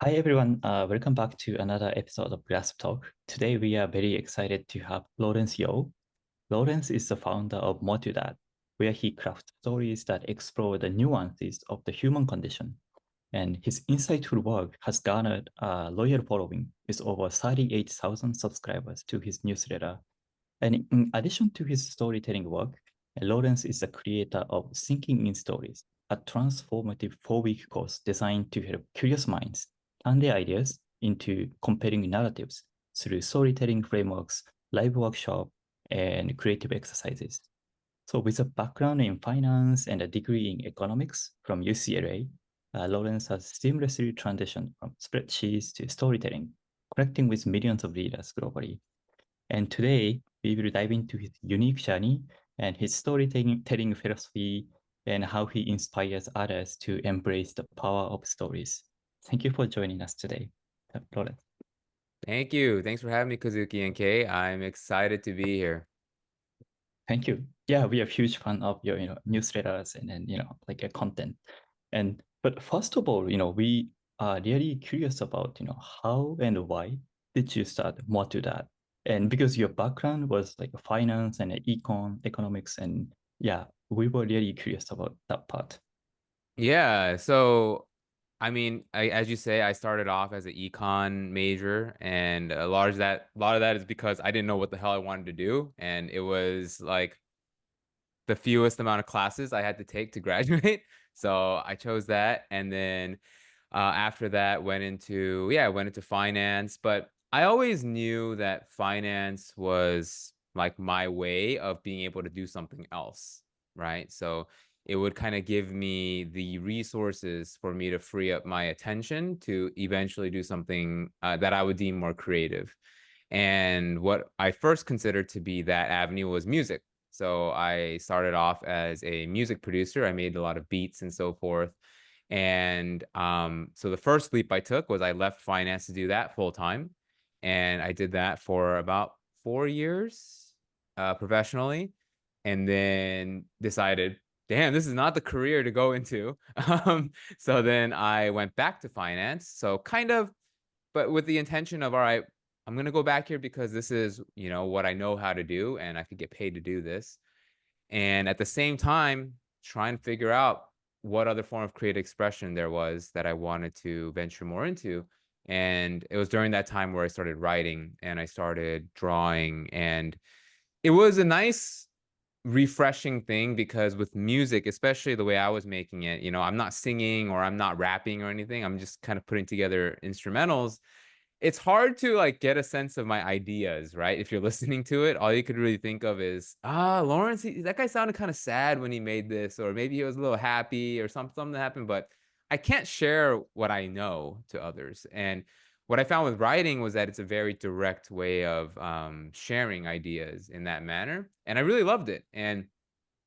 Hi everyone, welcome back to another episode of Glasp Talk. Today we are very excited to have Lawrence Yo. Lawrence is the founder of Motudat, where he crafts stories that explore the nuances of the human condition. And his insightful work has garnered a loyal following with over 38,000 subscribers to his newsletter. And in addition to his storytelling work, Lawrence is the creator of Thinking in Stories, a transformative 4-week course designed to help curious minds turn their ideas into compelling narratives through storytelling frameworks, live workshop, and creative exercises. So with a background in finance and a degree in economics from UCLA, Lawrence has seamlessly transitioned from spreadsheets to storytelling, connecting with millions of readers globally. And today, we will dive into his unique journey and his storytelling philosophy and how he inspires others to embrace the power of stories. Thank you for joining us today, Lawrence. Thank you. Thanks for having me, Kazuki and Kay. I'm excited to be here. Thank you. Yeah, we are huge fan of your newsletters and then like a content. But first of all, we are really curious about how and why did you start more to that? And because your background was like finance and economics, and yeah, we were really curious about that part. Yeah, as you say, I started off as an econ major, and a lot of that is because I didn't know what the hell I wanted to do, and it was like the fewest amount of classes I had to take to graduate. So I chose that, and then after that went into finance. But I always knew that finance was like my way of being able to do something else, right? So it would kind of give me the resources for me to free up my attention to eventually do something that I would deem more creative. And what I first considered to be that avenue was music. So I started off as a music producer. I made a lot of beats and so forth. And so the first leap I took was I left finance to do that full time. And I did that for about 4 years professionally. And then decided, damn, this is not the career to go into. So then I went back to finance. So kind of, but with the intention of, all right, I'm going to go back here because this is, what I know how to do and I could get paid to do this. And at the same time, try and figure out what other form of creative expression there was that I wanted to venture more into. And it was during that time where I started writing and I started drawing. And it was a nice, refreshing thing because with music, especially the way I was making it, I'm not singing or I'm not rapping or anything. I'm just kind of putting together instrumentals. It's hard to like get a sense of my ideas, right? If you're listening to it, all you could really think of is, Lawrence, that guy sounded kind of sad when he made this, or maybe he was a little happy or something happened, but I can't share what I know to others. And what I found with writing was that it's a very direct way of sharing ideas in that manner. And I really loved it. And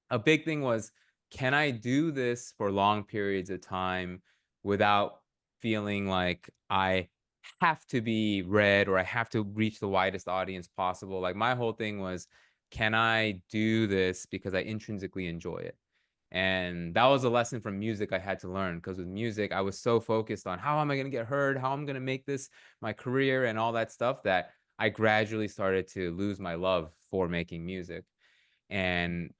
a big thing was, can I do this for long periods of time without feeling like I have to be read or I have to reach the widest audience possible? Like my whole thing was, can I do this because I intrinsically enjoy it? And that was a lesson from music I had to learn, because with music, I was so focused on how am I going to get heard, how I'm going to make this my career and all that stuff, that I gradually started to lose my love for making music. And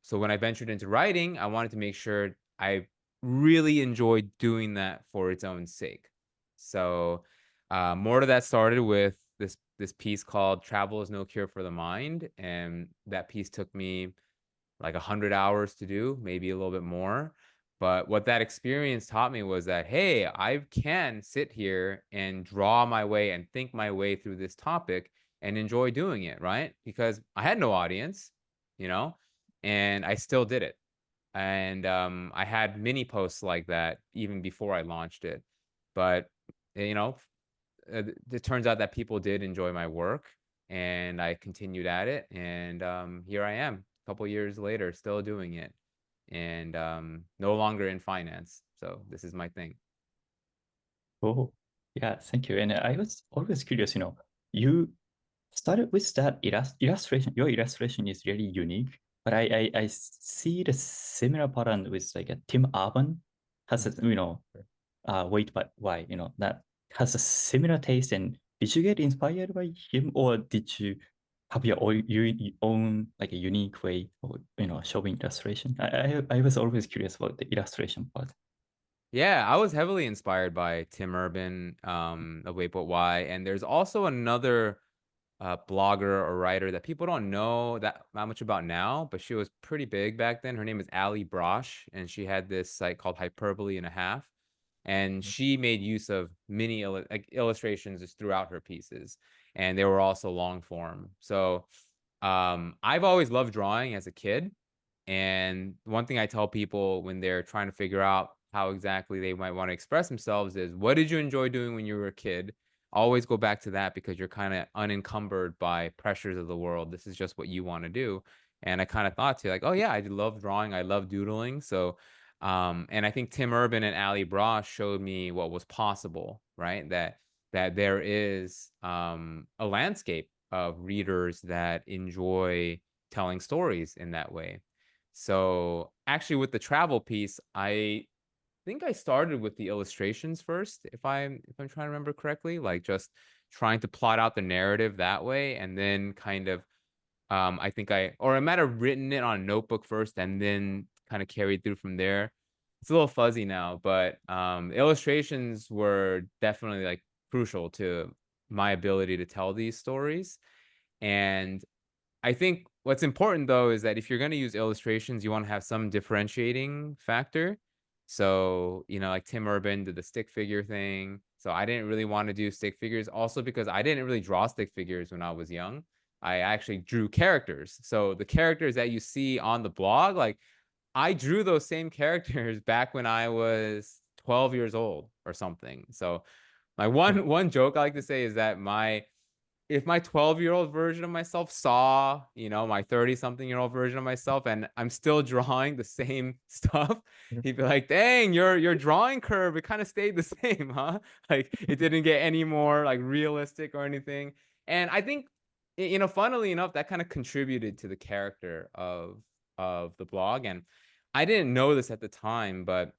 so when I ventured into writing, I wanted to make sure I really enjoyed doing that for its own sake. So more of that started with this piece called "Travel is No Cure for the Mind," and that piece took me like 100 hours to do, maybe a little bit more. But what that experience taught me was that, hey, I can sit here and draw my way and think my way through this topic and enjoy doing it, right? Because I had no audience, you know, and I still did it. And I had mini posts like that even before I launched it. But, you know, it turns out that people did enjoy my work and I continued at it. And here I am a couple years later, still doing it, and no longer in finance. So this is my thing. Oh, yeah, thank you. And I was always curious, you started with that illustration. Your illustration is really unique, but I see the similar pattern with like a Tim Urban has a, Mhm. wait, but why, that has a similar taste, and did you get inspired by him, or did you have your own like a unique way of showing illustration? I was always curious about the illustration part. Yeah, I was heavily inspired by Tim Urban, of Wait But Why, and there's also another blogger or writer that people don't know that much about now, but she was pretty big back then. Her name is Ali Brosh, and she had this site called Hyperbole and a Half, and she made use of like illustrations just throughout her pieces, and they were also long form. So I've always loved drawing as a kid, and one thing I tell people when they're trying to figure out how exactly they might want to express themselves is, what did you enjoy doing when you were a kid? Always go back to that because you're kind of unencumbered by pressures of the world. This is just what you want to do. And I kind of thought to like, oh yeah, I love drawing. I love doodling. So, and I think Tim Urban and Ali Brosh showed me what was possible, right? That there is a landscape of readers that enjoy telling stories in that way. So actually with the travel piece, I think I started with the illustrations first, if I'm trying to remember correctly, like just trying to plot out the narrative that way, and then kind of I think I might have written it on a notebook first and then kind of carried through from there. It's a little fuzzy now, but illustrations were definitely like crucial to my ability to tell these stories. And I think what's important though is that if you're going to use illustrations, you want to have some differentiating factor. So, like Tim Urban did the stick figure thing. So I didn't really want to do stick figures also because I didn't really draw stick figures when I was young. I actually drew characters. So the characters that you see on the blog, like I drew those same characters back when I was 12 years old or something. So my one joke I like to say is that my if my 12-year-old version of myself saw, my 30-something-year-old version of myself and I'm still drawing the same stuff, he'd be like, "Dang, your drawing curve, it kind of stayed the same, huh? Like it didn't get any more like realistic or anything." And I think funnily enough, that kind of contributed to the character of the blog. And I didn't know this at the time, but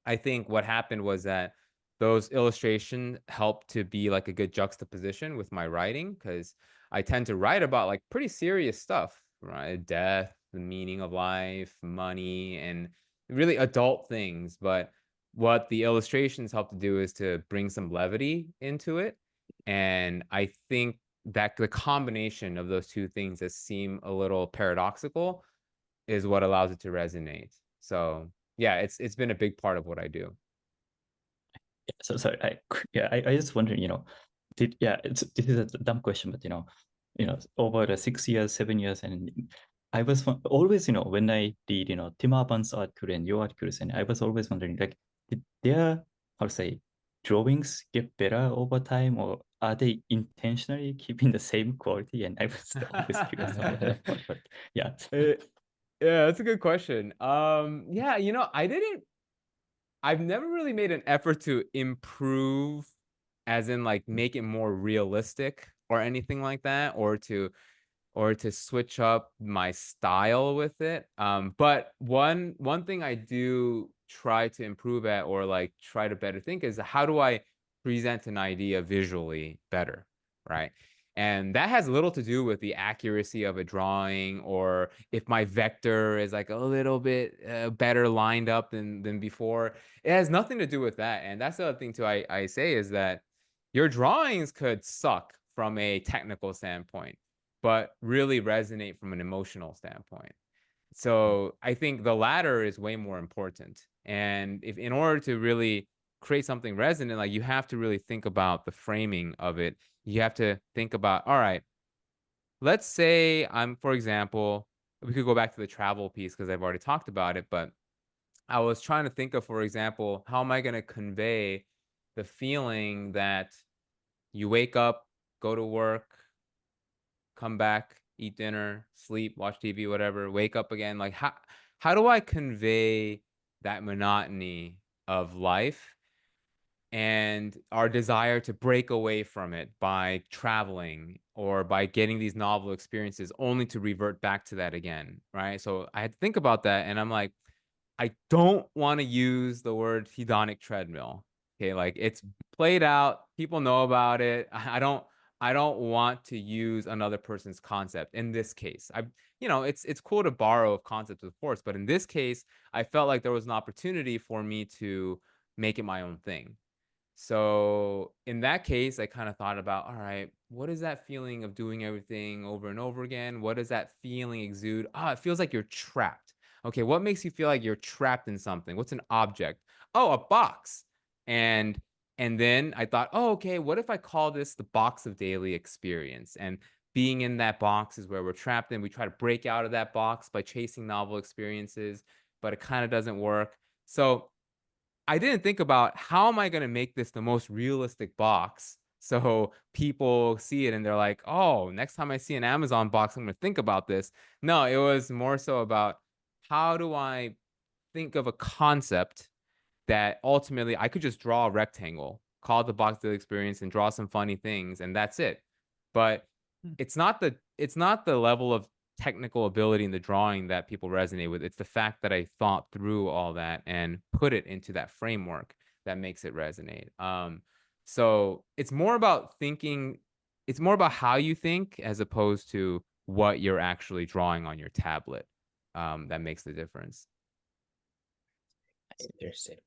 I think what happened was that those illustrations helped to be like a good juxtaposition with my writing because I tend to write about like pretty serious stuff, right? Death, the meaning of life, money, and really adult things. But what the illustrations help to do is to bring some levity into it. And I think that the combination of those two things that seem a little paradoxical is what allows it to resonate. So yeah, it's been a big part of what I do. So sorry, I just wondering, this is a dumb question, but over the 6 years, 7 years, and I was always, when I did, Tim Urban's article and your articles, and I was always wondering, like, did their, how to say, drawings get better over time, or are they intentionally keeping the same quality? And I was always curious about that part, but yeah. Uh, yeah, that's a good question. Yeah, I've never really made an effort to improve, as in like make it more realistic or anything like that, or to switch up my style with it. But one thing I do try to improve at, or like try to better think, is how do I present an idea visually better, right? And that has little to do with the accuracy of a drawing, or if my vector is like a little bit better lined up than before. It has nothing to do with that. And that's the other thing too. I say is that your drawings could suck from a technical standpoint, but really resonate from an emotional standpoint. So I think the latter is way more important. And if in order to really create something resonant, like you have to really think about the framing of it. You have to think about, all right, let's say for example, we could go back to the travel piece because I've already talked about it, but I was trying to think of, for example, how am I going to convey the feeling that you wake up, go to work, come back, eat dinner, sleep, watch TV, whatever, wake up again. Like how do I convey that monotony of life and our desire to break away from it by traveling or by getting these novel experiences only to revert back to that again, right? So I had to think about that, and I'm like, I don't want to use the word hedonic treadmill. Okay, like it's played out. People know about it. I don't want to use another person's concept in this case. It's cool to borrow concepts, of course, but in this case, I felt like there was an opportunity for me to make it my own thing. So in that case, I kind of thought about, all right, what is that feeling of doing everything over and over again? What does that feeling exude? Ah, it feels like you're trapped. Okay, what makes you feel like you're trapped in something? What's an object? Oh, a box. And and then I thought, oh, okay, what if I call this the box of daily experience? And being in that box is where we're trapped in. We try to break out of that box by chasing novel experiences, but it kind of doesn't work. So I didn't think about how am I gonna make this the most realistic box so people see it and they're like, "Oh, next time I see an Amazon box, I'm gonna think about this." No, it was more so about how do I think of a concept that ultimately I could just draw a rectangle, call it the box daily experience, and draw some funny things, and that's it. But Mm. it's not the level of technical ability in the drawing that people resonate with. It's the fact that I thought through all that and put it into that framework that makes it resonate. So it's more about thinking. It's more about how you think as opposed to what you're actually drawing on your tablet. That makes the difference. Interesting.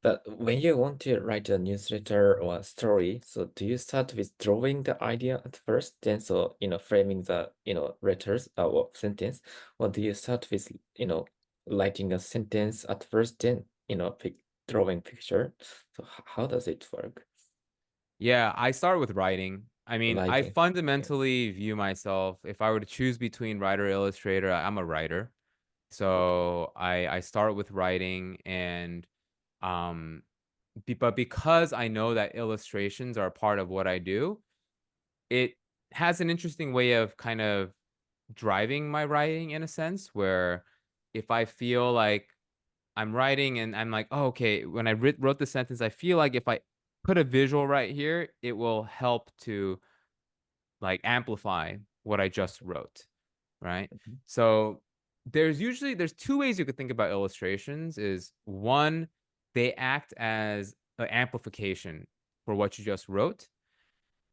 But when you want to write a newsletter or a story, so do you start with drawing the idea at first, then framing the letters or sentence, or do you start with writing a sentence at first, then drawing picture? So how does it work? Yeah, I start with writing. I mean, I Writing. Yeah. fundamentally view myself, if I were to choose between writer or illustrator, I'm a writer. Okay. So I start with writing and um but because I know that illustrations are a part of what I do, it has an interesting way of kind of driving my writing in a sense where if I feel like I'm writing and I'm like, "Oh, okay." When I wrote the sentence, I feel like if I put a visual right here, it will help to like amplify what I just wrote, right? Mhm. So there's two ways you could think about illustrations is one, they act as an amplification for what you just wrote.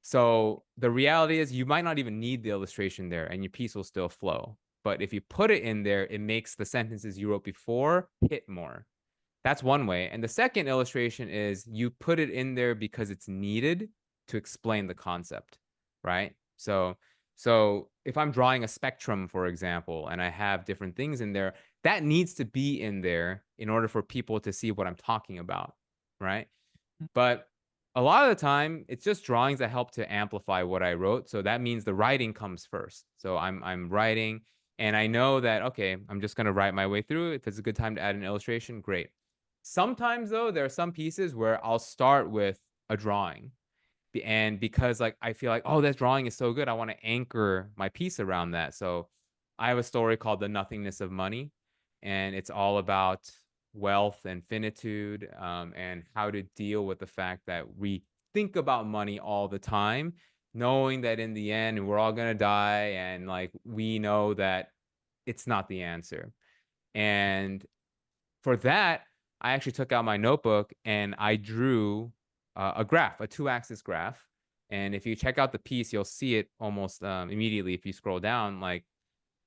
So the reality is you might not even need the illustration there and your piece will still flow. But if you put it in there, it makes the sentences you wrote before hit more. That's one way. And the second illustration is you put it in there because it's needed to explain the concept, right? So if I'm drawing a spectrum, for example, and I have different things in there, that needs to be in there in order for people to see what I'm talking about, right? But a lot of the time, it's just drawings that help to amplify what I wrote. So that means the writing comes first. So I'm writing and I know that okay, I'm just gonna write my way through. If it's a good time to add an illustration, great. Sometimes though, there are some pieces where I'll start with a drawing. And because like I feel like, oh, that drawing is so good, I want to anchor my piece around that. So I have a story called The Nothingness of Money, and it's all about wealth and finitude, and how to deal with the fact that we think about money all the time, knowing that in the end we're all gonna die, and like we know that it's not the answer. And for that, I actually took out my notebook and I drew a graph, a two-axis graph. And if you check out the piece, you'll see it almost immediately if you scroll down. Like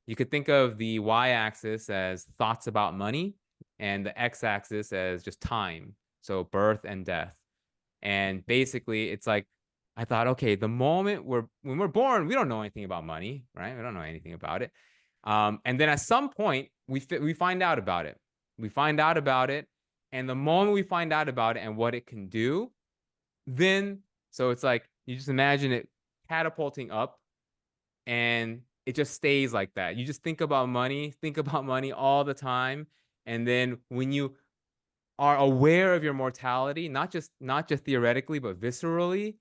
you could think of the y-axis as thoughts about money and the x-axis as just time. So birth and death. And basically, it's like I thought, okay, the moment when we're born, we don't know anything about money, right? We don't know anything about it. And then at some point, we find out about it. We find out about it, and the moment we find out about it and what it can do, then so it's like you just imagine it catapulting up, and it just stays like that. You just think about money all the time, and then when you are aware of your mortality, not just theoretically, but viscerally,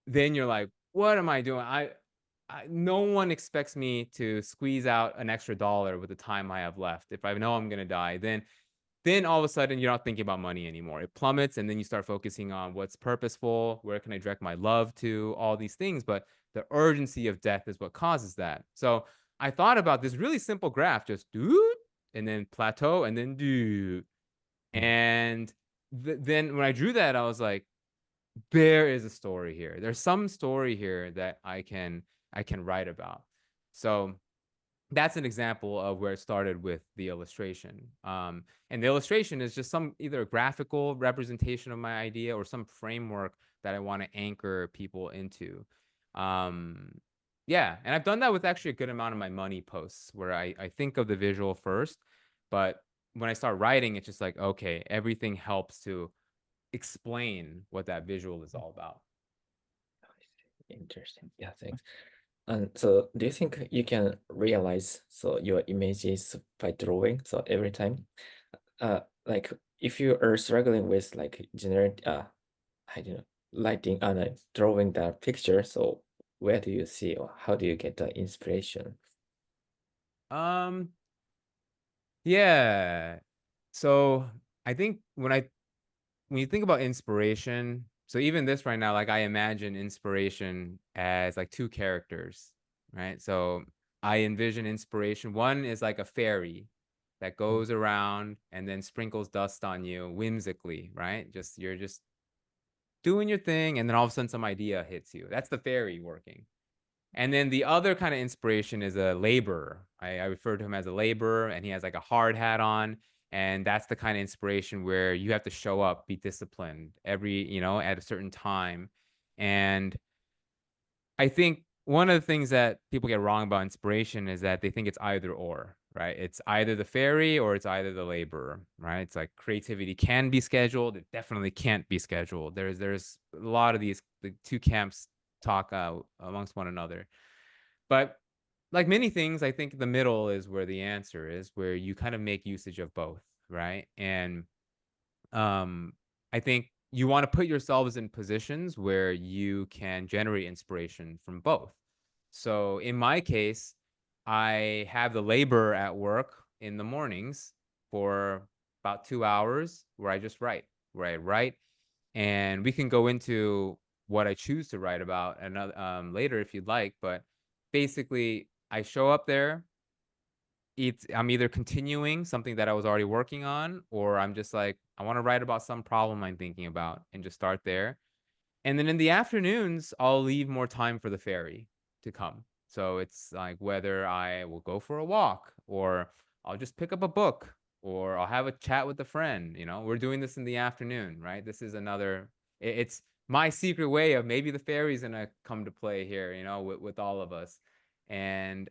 then you're like, "What am I doing? No one expects me to squeeze out an extra dollar with the time I have left. If I know I'm gonna die, then all of a sudden you're not thinking about money anymore. It plummets, and then you start focusing on what's purposeful, where can I direct my love to, all these things. But the urgency of death is what causes that. So I thought about this really simple graph, just do and then plateau and then do. Mm. And then when I drew that, I was like, there is a story here. There's some story here that I can write about. So that's an example of where it started with the illustration. And the illustration is just some either graphical representation of my idea or some framework that I want to anchor people into. Yeah, and I've done that with actually a good amount of my money posts where I think of the visual first, but when I start writing, it's just like, okay, everything helps to explain what that visual is all about. Interesting. Yeah, thanks. And so do you think you can realize your images by drawing? So every time, like if you are struggling with like generate I don't know, lighting and drawing the picture, so where do you see or how do you get the inspiration? Yeah. So I think when you think about inspiration, so even this right now, like I imagine inspiration as like two characters, right? So I envision inspiration. One is like a fairy that goes around and then sprinkles dust on you whimsically, right? You're just doing your thing, and then all of a sudden some idea hits you. That's the fairy working. And then the other kind of inspiration is a laborer. I refer to him as a laborer, and he has like a hard hat on. And that's the kind of inspiration where you have to show up, be disciplined at a certain time. And I think one of the things that people get wrong about inspiration is that they think it's either or, right? It's either the fairy or it's either the laborer, right? It's like creativity can be scheduled. It definitely can't be scheduled. There's a lot of the two camps talk amongst one another. But like many things, I think the middle is where the answer is, where you kind of make usage of both, right? And um, I think you want to put yourselves in positions where you can generate inspiration from both. So in my case, I have the labor at work in the mornings for about 2 hours where I just write, where I write, and we can go into what I choose to write about another later if you'd like. But basically, I show up there. I'm either continuing something that I was already working on, or I'm just like, I want to write about some problem I'm thinking about and just start there. And then in the afternoons, I'll leave more time for the fairy to come. So it's like whether I will go for a walk or I'll just pick up a book or I'll have a chat with a friend. We're doing this in the afternoon, right? This is it's my secret way of maybe the fairy's gonna come to play here, with all of us. And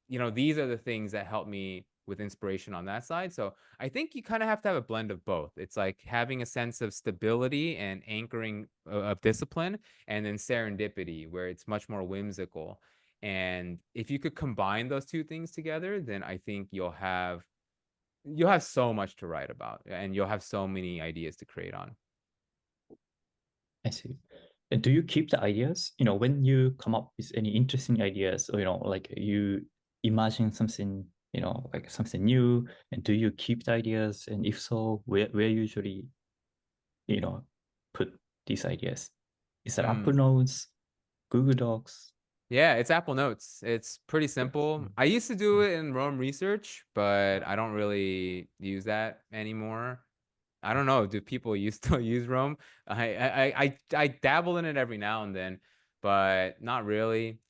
these are the things that help me with inspiration on that side. So I think you kind of have to have a blend of both. It's like having a sense of stability and anchoring of discipline, and then serendipity, where it's much more whimsical. And if you could combine those two things together, then I think you'll have so much to write about, and you'll have so many ideas to create on. I see. And do you keep the ideas? When you come up with any interesting ideas, or like you imagine something, like something new, and do you keep the ideas? And if so, where usually, put these ideas? Is that Apple Notes, Google Docs? Yeah, it's Apple Notes. It's pretty simple. I used to do it in Roam Research, but I don't really use that anymore. I don't know. Do people still use Roam? I dabble in it every now and then, but not really.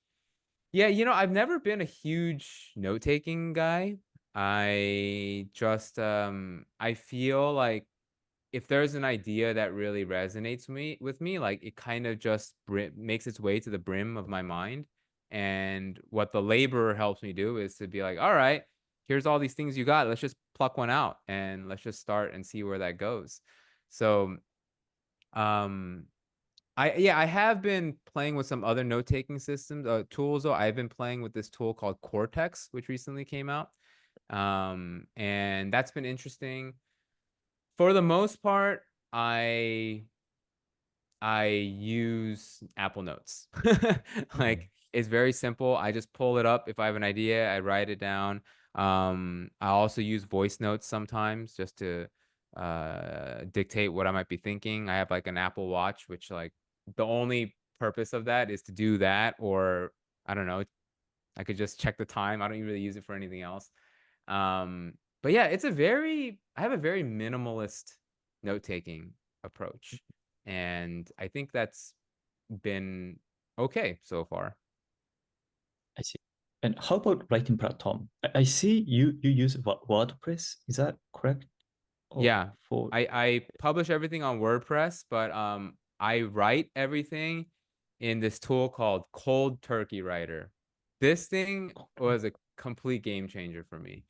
Yeah, I've never been a huge note-taking guy. I just I feel like if there's an idea that really resonates with me, like it kind of just makes its way to the brim of my mind. And what the laborer helps me do is to be like, all right, here's all these things you got. Let's just pluck one out and let's just start and see where that goes. So, um, I have been playing with some other note-taking systems, tools though. I've been playing with this tool called Cortex, which recently came out. And that's been interesting. For the most part, I use Apple Notes. Like it's very simple. I just pull it up. If I have an idea, I write it down. I also use voice notes sometimes just to dictate what I might be thinking. I have like an Apple Watch, which like the only purpose of that is to do that, or I don't know, I could just check the time. I don't really use it for anything else. But yeah, I have a very minimalist note-taking approach. And I think that's been okay so far. I see. And how about writing platform? I see you use WordPress. Is that correct? Yeah, For I publish everything on WordPress, but I write everything in this tool called Cold Turkey Writer. This thing was a complete game changer for me.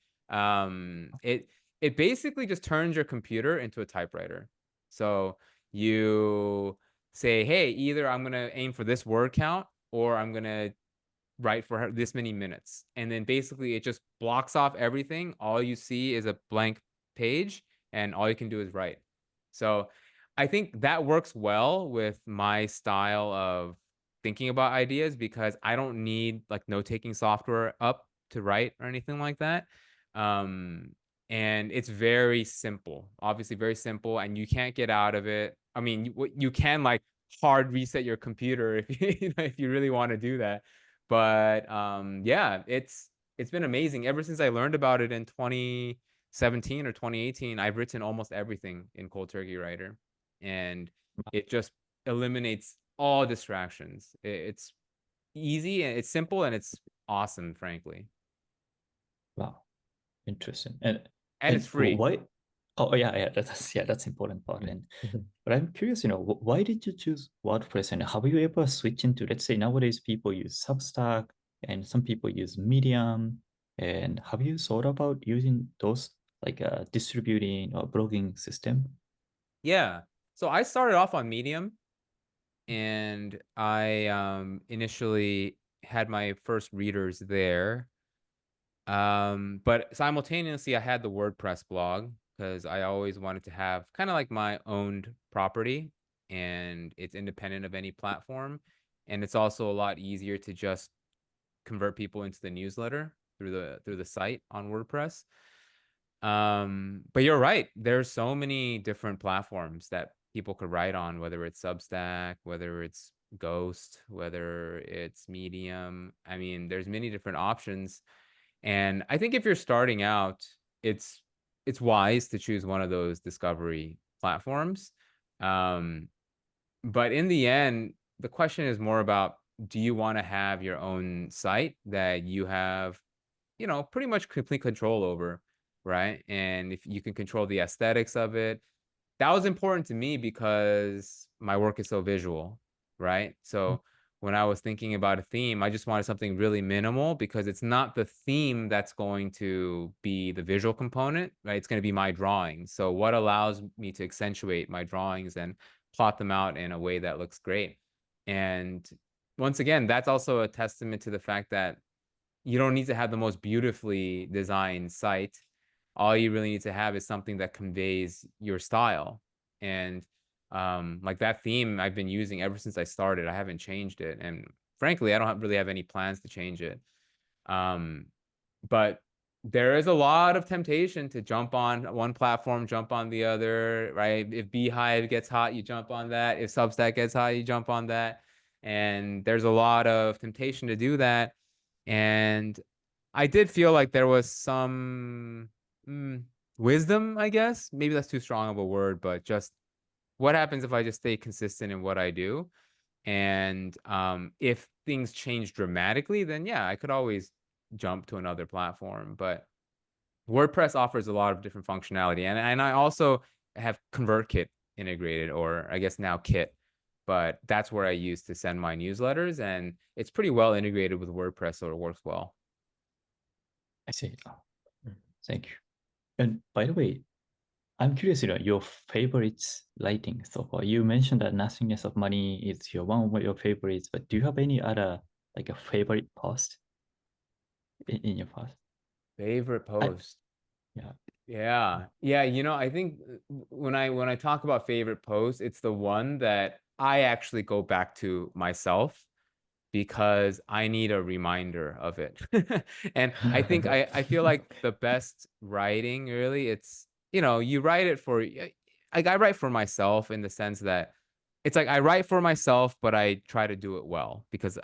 It basically just turns your computer into a typewriter. So you say, hey, either I'm gonna aim for this word count, or I'm gonna write for this many minutes, and then basically it just blocks off everything. All you see is a blank page, and all you can do is write. So I think that works well with my style of thinking about ideas, because I don't need like note-taking software up to write or anything like that. And it's very simple, obviously very simple, and you can't get out of it. I mean, you can like hard reset your computer if you, if you really want to do that. But yeah, it's been amazing. Ever since I learned about it in 2017 or 2018, I've written almost everything in Cold Turkey Writer, and it just eliminates all distractions. It's easy and it's simple and it's awesome, frankly. wow, interesting. And And it's free. why? Oh yeah, that's important part. And but I'm curious, why did you choose WordPress, and have you ever switched into, let's say nowadays people use Substack and some people use Medium, and have you thought about using those like a distributing or blogging system? Yeah. So I started off on Medium, and I initially had my first readers there. But simultaneously I had the WordPress blog, because I always wanted to have kind of like my owned property, and it's independent of any platform. And it's also a lot easier to just convert people into the newsletter through the site on WordPress. But you're right. There's so many different platforms that people could write on, whether it's Substack, whether it's Ghost, whether it's Medium. I mean, there's many different options. And I think if you're starting out, it's wise to choose one of those discovery platforms. Um, but in the end, the question is more about, do you want to have your own site that you have, pretty much complete control over, right? And if you can control the aesthetics of it, that was important to me because my work is so visual, right? So when I was thinking about a theme, I just wanted something really minimal, because it's not the theme that's going to be the visual component, right? It's going to be my drawings. So what allows me to accentuate my drawings and plot them out in a way that looks great? And once again, that's also a testament to the fact that you don't need to have the most beautifully designed site. All you really need to have is something that conveys your style. And like that theme I've been using ever since I started. I haven't changed it. And frankly, I don't really have any plans to change it. But there is a lot of temptation to jump on one platform, jump on the other, right? If Beehive gets hot, you jump on that. If Substack gets hot, you jump on that. And there's a lot of temptation to do that. And I did feel like there was some wisdom, I guess. Maybe that's too strong of a word, but just what happens if I just stay consistent in what I do? And if things change dramatically, then yeah, I could always jump to another platform. But WordPress offers a lot of different functionality. And I also have ConvertKit integrated, or I guess now Kit. But that's where I use to send my newsletters. And it's pretty well integrated with WordPress, so it works well. I see. Thank you. And by the way, I'm curious, your favorite lighting so far. You mentioned that Nothingness of Money is one of your favorites, but do you have any other like a favorite post in your past? Favorite post? Yeah. Yeah. I think when I talk about favorite posts, it's the one that I actually go back to myself, because I need a reminder of it. And I think I feel like the best writing, really, it's, you write it for, like I write for myself, in the sense that it's like I write for myself, but I try to do it well, because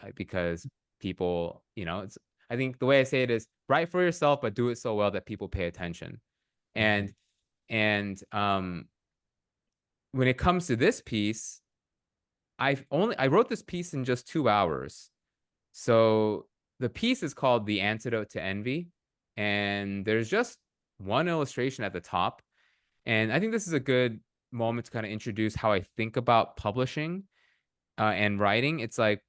people, it's, I think the way I say it is, write for yourself, but do it so well that people pay attention. And when it comes to this piece, I wrote this piece in just 2 hours. So the piece is called The Antidote to Envy, and there's just one illustration at the top. And I think this is a good moment to kind of introduce how I think about publishing and writing. It's like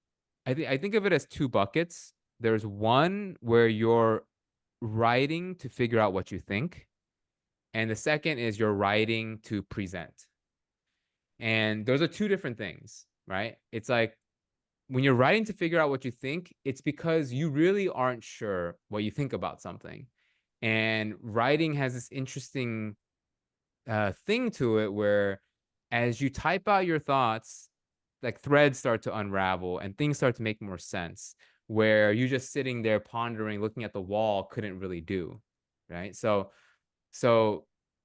I think of it as two buckets. There's one where you're writing to figure out what you think, and the second is you're writing to present. And those are two different things, right? It's like when you're writing to figure out what you think, it's because you really aren't sure what you think about something. And writing has this interesting thing to it where as you type out your thoughts, like threads start to unravel and things start to make more sense where you just sitting there pondering, looking at the wall couldn't really do, right? So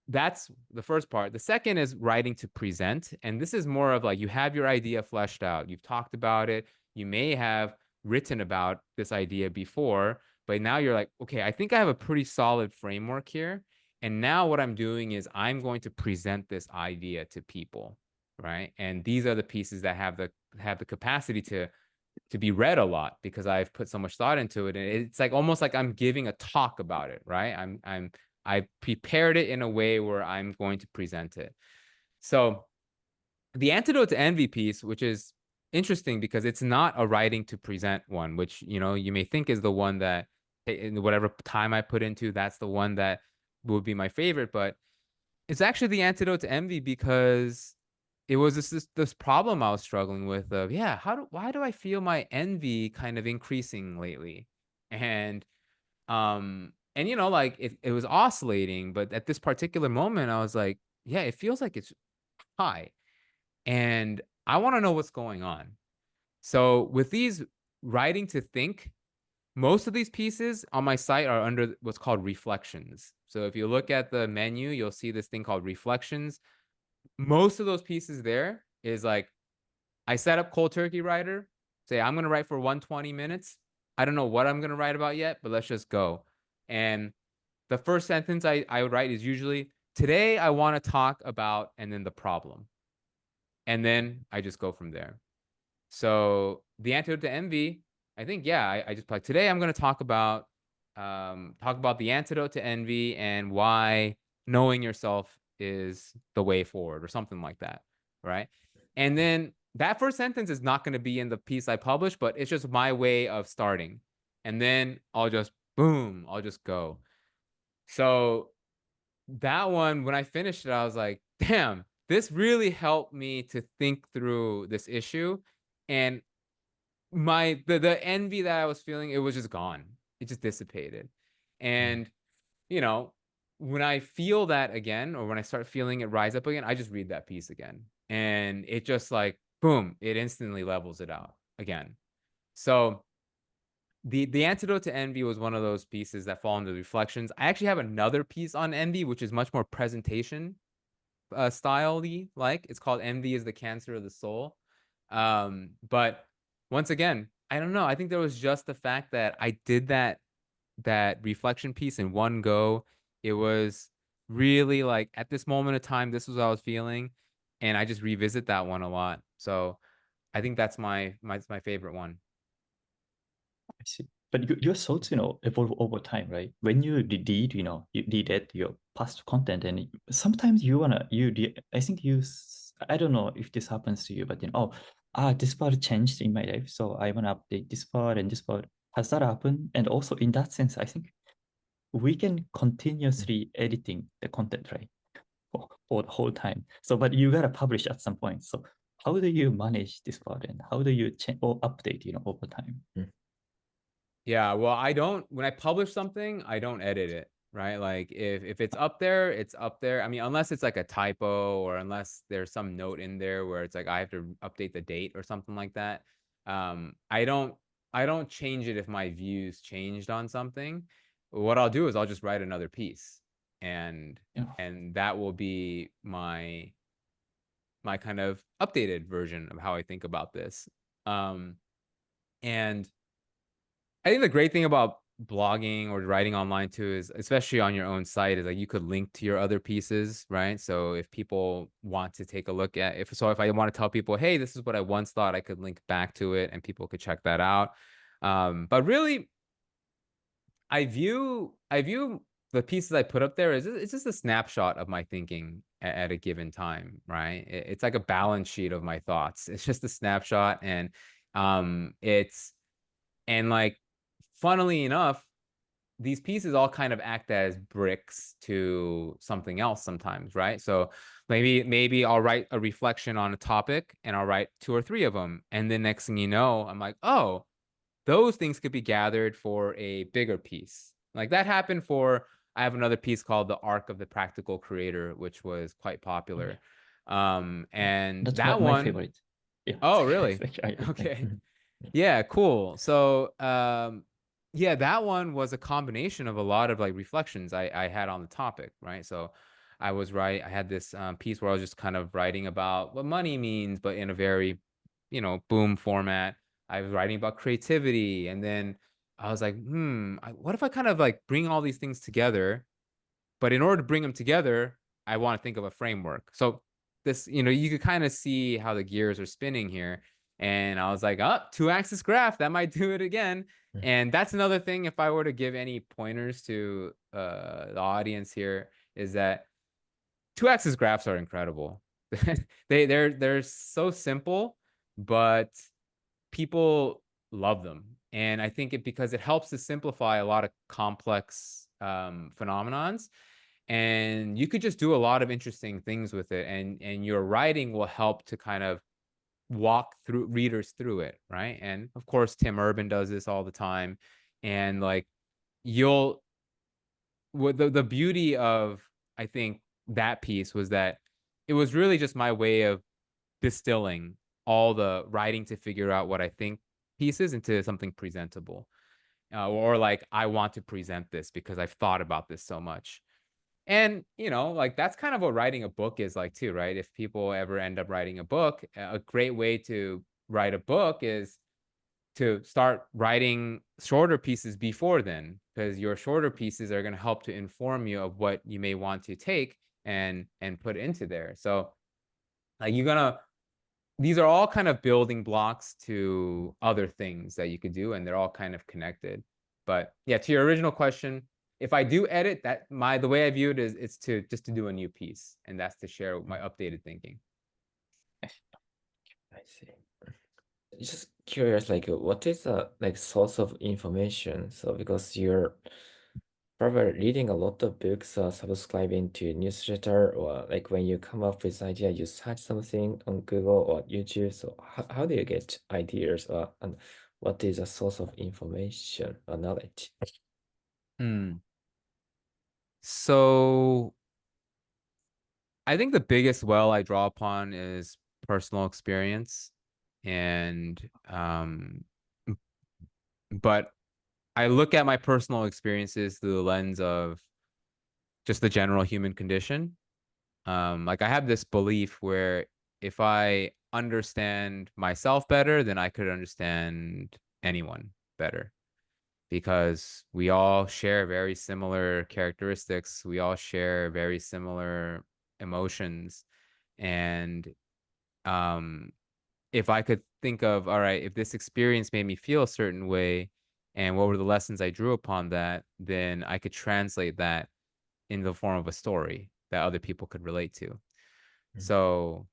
that's the first part. The second is writing to present. And this is more of like you have your idea fleshed out. You've talked about it. You may have written about this idea before, but now you're like, okay, I think I have a pretty solid framework here. And now what I'm doing is I'm going to present this idea to people, right? And these are the pieces that have the capacity to be read a lot because I've put so much thought into it. And it's like almost like I'm giving a talk about it, right? I prepared it in a way where I'm going to present it. So the Antidote to Envy piece, which is interesting because it's not a writing to present one, which, you know, you may think is the one that in whatever time I put into, that's the one that would be my favorite, but it's actually the Antidote to Envy because it was this problem I was struggling with of, yeah, why do I feel my envy kind of increasing lately? And you know, like it was oscillating, but at this particular moment, I was like, yeah, it feels like it's high. And I want to know what's going on. So with these writing to think, most of these pieces on my site are under what's called reflections. So if you look at the menu, you'll see this thing called reflections. Most of those pieces there is like, I set up cold turkey writer, say I'm going to write for 120 minutes. I don't know what I'm going to write about yet, but let's just go. And the first sentence I would write is usually, today I want to talk about, and then the problem. And then I just go from there. So the Antidote to Envy, I think, yeah, I just like today I'm going to talk about the antidote to envy and why knowing yourself is the way forward or something like that, right? And then that first sentence is not going to be in the piece I publish, but it's just my way of starting. And then I'll just boom, I'll just go. So that one, when I finished it, I was like, damn, this really helped me to think through this issue. And the envy that I was feeling, it was just gone. It just dissipated. And you know, when I feel that again, or when I start feeling it rise up again, I just read that piece again. And it just like boom, it instantly levels it out again. So the Antidote to Envy was one of those pieces that fall into the reflections. I actually have another piece on envy, which is much more presentation style-y, like it's called Envy is the Cancer of the Soul. But once again, I don't know. I think there was just the fact that I did that reflection piece in one go. It was really like at this moment of time, this was what I was feeling, and I just revisit that one a lot. So I think that's my favorite one. I see. But your thoughts, evolve over time, right? When you read, you read your past content, and sometimes I think I don't know if this happens to you, but this part changed in my life, so I want to update this part and this part. Has that happened? And also in that sense, I think we can continuously editing the content, right? For the whole time. So, but you gotta publish at some point. So how do you manage this part and how do you change or update, over time? Yeah, well, when I publish something, I don't edit it, right? Like if it's up there, it's up there. I mean, unless it's like a typo or unless there's some note in there where it's like I have to update the date or something like that. I don't change it if my views changed on something. What I'll do is I'll just write another piece and Yeah. and that will be my kind of updated version of how I think about this. And I think the great thing about blogging or writing online too is, especially on your own site, is like you could link to your other pieces, right? So if people want to take a look at, if I want to tell people, hey, this is what I once thought, I could link back to it and people could check that out. But really, I view the pieces I put up there as it's just a snapshot of my thinking at a given time, right? It's like a balance sheet of my thoughts. It's just a snapshot, and it's and like, funnily enough, these pieces all kind of act as bricks to something else sometimes, right? So maybe I'll write a reflection on a topic and I'll write 2 or 3 of them, and the next thing you know, I'm like, oh, those things could be gathered for a bigger piece. Like that happened for, I have another piece called The Arc of the Practical Creator, which was quite popular. And That's that my one, favorite. Yeah. oh, really? I- Okay. Yeah, cool. So, yeah, that one was a combination of a lot of like reflections I had on the topic, right? So I had this piece where I was just kind of writing about what money means, but in a very, boom format. I was writing about creativity, and then I was like, what if I kind of like bring all these things together? But in order to bring them together, I want to think of a framework. So this, you could kind of see how the gears are spinning here. And I was like, oh, 2-axis graph, that might do it again. And that's another thing, if I were to give any pointers to the audience here, is that 2-axis graphs are incredible. They're so simple, but people love them. And I think because it helps to simplify a lot of complex phenomenons, and you could just do a lot of interesting things with it, and your writing will help to kind of walk through readers through it, right? And of course, Tim Urban does this all the time. And like, you'll what the beauty of, I think, that piece was that it was really just my way of distilling all the writing to figure out what I think pieces into something presentable. Or like, I want to present this because I've thought about this so much. And, like, that's kind of what writing a book is like too, right? If people ever end up writing a book, a great way to write a book is to start writing shorter pieces before then, because your shorter pieces are going to help to inform you of what you may want to take and put into there. So like, these are all kind of building blocks to other things that you could do, and they're all kind of connected. But yeah, to your original question, if I do edit, the way I view it is it's to just to do a new piece, and that's to share my updated thinking. I see. Just curious, like what is the like source of information? So because you're probably reading a lot of books or subscribing to newsletter, or like when you come up with idea, you search something on Google or YouTube. So how do you get ideas, and what is the source of information or knowledge? So I think the biggest well I draw upon is personal experience, and but I look at my personal experiences through the lens of just the general human condition. Like, I have this belief where if I understand myself better, then I could understand anyone better, because we all share very similar characteristics. We all share very similar emotions. And if I could think of, all right, if this experience made me feel a certain way, and what were the lessons I drew upon that, then I could translate that in the form of a story that other people could relate to. So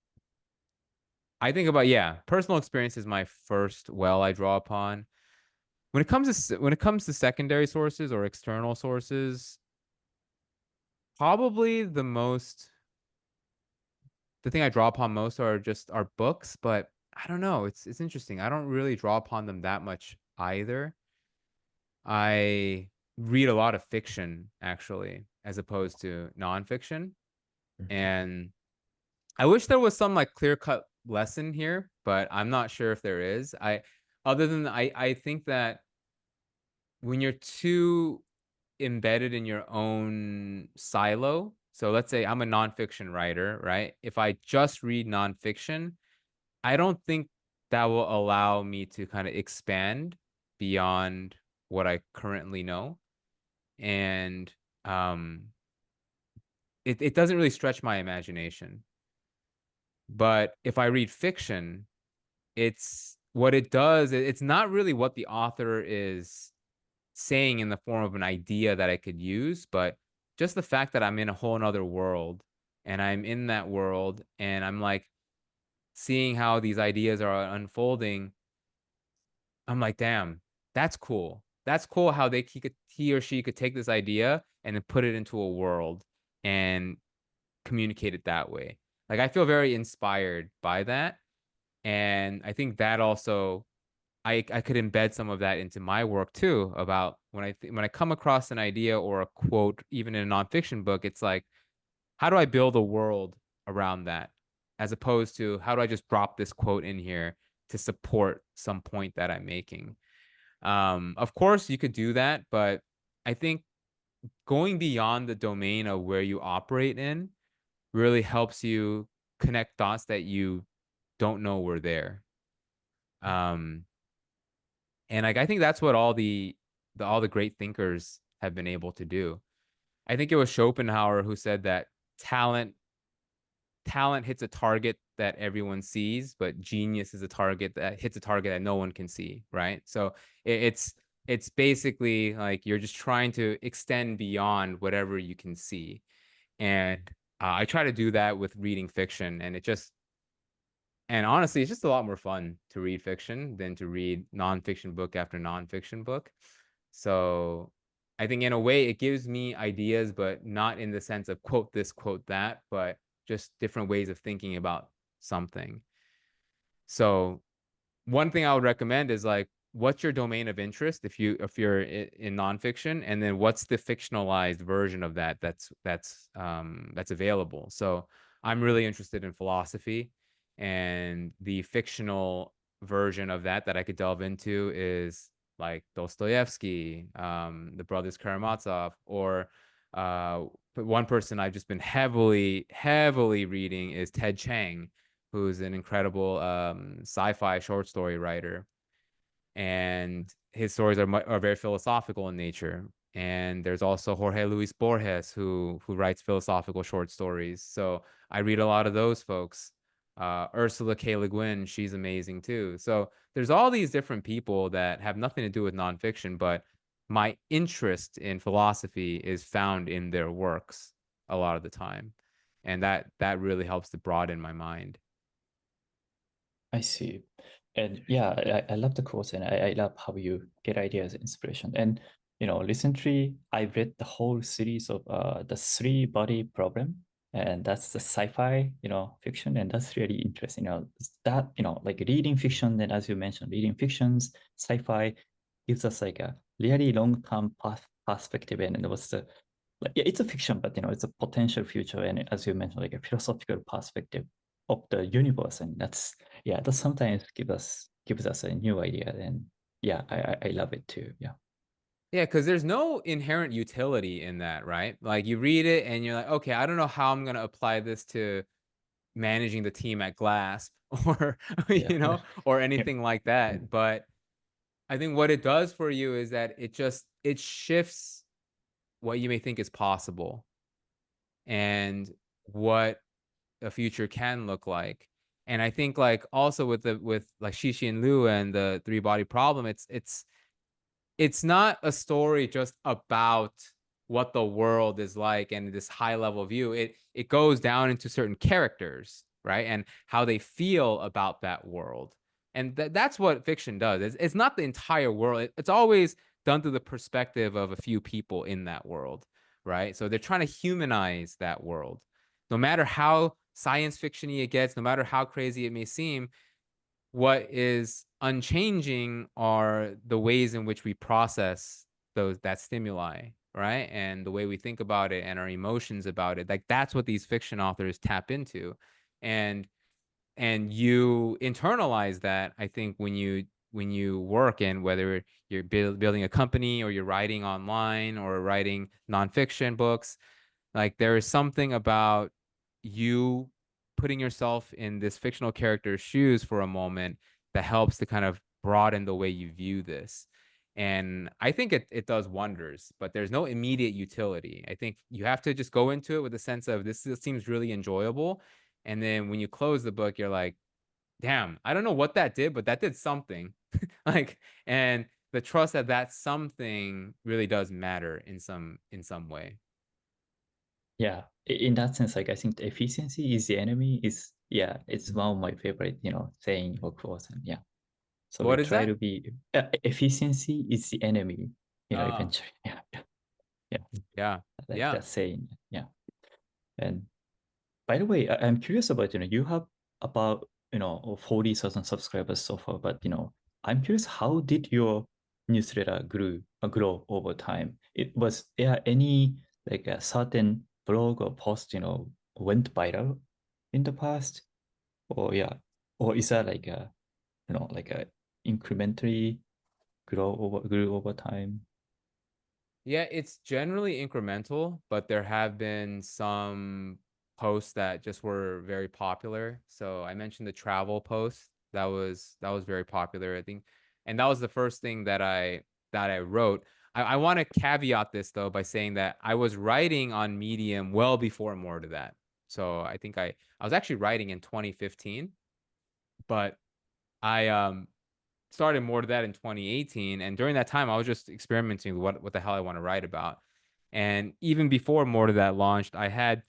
I think about, yeah, personal experience is my first well I draw upon. When it comes to secondary sources or external sources, probably the thing I draw upon most are books, but I don't know. It's interesting. I don't really draw upon them that much either. I read a lot of fiction, actually, as opposed to nonfiction. And I wish there was some like clear-cut lesson here, but I'm not sure if there is. I think that when you're too embedded in your own silo, so let's say I'm a nonfiction writer, right? If I just read nonfiction, I don't think that will allow me to kind of expand beyond what I currently know. And it doesn't really stretch my imagination. But if I read fiction, it's what it does, it's not really what the author is saying in the form of an idea that I could use, but just the fact that I'm in a whole nother world and I'm in that world and I'm like seeing how these ideas are unfolding. I'm like, damn, that's cool. That's cool how he or she could take this idea and then put it into a world and communicate it that way. Like I feel very inspired by that. And I think that also I could embed some of that into my work too. About when I come across an idea or a quote, even in a nonfiction book, it's like, how do I build a world around that, as opposed to how do I just drop this quote in here to support some point that I'm making. Of course, you could do that, but I think going beyond the domain of where you operate in really helps you connect dots that you don't know were there. Um, And like I think that's what all the great thinkers have been able to do. I think it was Schopenhauer who said that talent talent hits a target that everyone sees, but genius is a target that hits a target that no one can see, right? So it's basically like you're just trying to extend beyond whatever you can see. And I try to do that with reading fiction, and honestly, it's just a lot more fun to read fiction than to read nonfiction book after nonfiction book. So I think in a way it gives me ideas, but not in the sense of quote this, quote that, but just different ways of thinking about something. So one thing I would recommend is like, what's your domain of interest if you're in nonfiction, and then what's the fictionalized version of that that's available. So I'm really interested in philosophy, and the fictional version of that I could delve into is like Dostoevsky, the brothers Karamazov, or one person I've just been heavily reading is Ted Chiang, who's an incredible sci-fi short story writer, and his stories are very philosophical in nature. And there's also Jorge Luis Borges, who writes philosophical short stories. So I read a lot of those folks. Ursula K. Le Guin, she's amazing too. So there's all these different people that have nothing to do with nonfiction, but my interest in philosophy is found in their works a lot of the time, and that really helps to broaden my mind. I see. And yeah, I love the quotes, and I love how you get ideas and inspiration. And recently I read the whole series of the Three Body Problem, and that's the sci-fi, fiction, and that's really interesting. That, like reading fiction, and as you mentioned, reading fictions, sci-fi gives us like a really long-term perspective, and it was the like, yeah, it's a fiction, but it's a potential future, and as you mentioned, like a philosophical perspective of the universe, and that sometimes gives us a new idea, and yeah, I love it too. Yeah. Yeah, because there's no inherent utility in that, right? Like you read it and you're like, okay, I don't know how I'm gonna apply this to managing the team at Glasp or Yeah. or Yeah. anything like that. But I think what it does for you is that it shifts what you may think is possible and what a future can look like. And I think like also with like Shishi and Liu and the three body problem, it's not a story just about what the world is like and this high level view. It goes down into certain characters, right? And how they feel about that world. And that's what fiction does. It's not the entire world. It's always done through the perspective of a few people in that world, right? So they're trying to humanize that world. No matter how science fiction-y it gets, no matter how crazy it may seem, what is unchanging are the ways in which we process that stimuli, right? And the way we think about it and our emotions about it. Like that's what these fiction authors tap into. And you internalize that, I think, when you work in, whether you're building a company or you're writing online or writing nonfiction books, like there is something about you putting yourself in this fictional character's shoes for a moment that helps to kind of broaden the way you view this. And I think it does wonders, but there's no immediate utility. I think you have to just go into it with a sense of this seems really enjoyable. And then when you close the book, you're like, damn, I don't know what that did, but that did something. Like, and the trust that that something really does matter in some way. Yeah, in that sense, like I think the efficiency is the enemy is, yeah, it's one of my favorite, saying or quotes. And yeah, so we What is try that? to be efficiency is the enemy, Uh, eventually. Yeah, yeah, yeah. I like Yeah. that saying. Yeah. And by the way, I'm curious about, you have about, 40,000 subscribers so far, but, I'm curious, how did your newsletter grow over time? Was there any like a certain blog or post, went viral in the past? Or yeah, or is that like a, like a incrementally grew over time? Yeah, it's generally incremental, but there have been some posts that just were very popular. So I mentioned the travel post. That was very popular, I think. And that was the first thing that I wrote. I want to caveat this though by saying that I was writing on Medium well before more to that. So I think I was actually writing in 2015, but I started more to that in 2018, and during that time I was just experimenting with what the hell I want to write about. And even before more to that launched, I had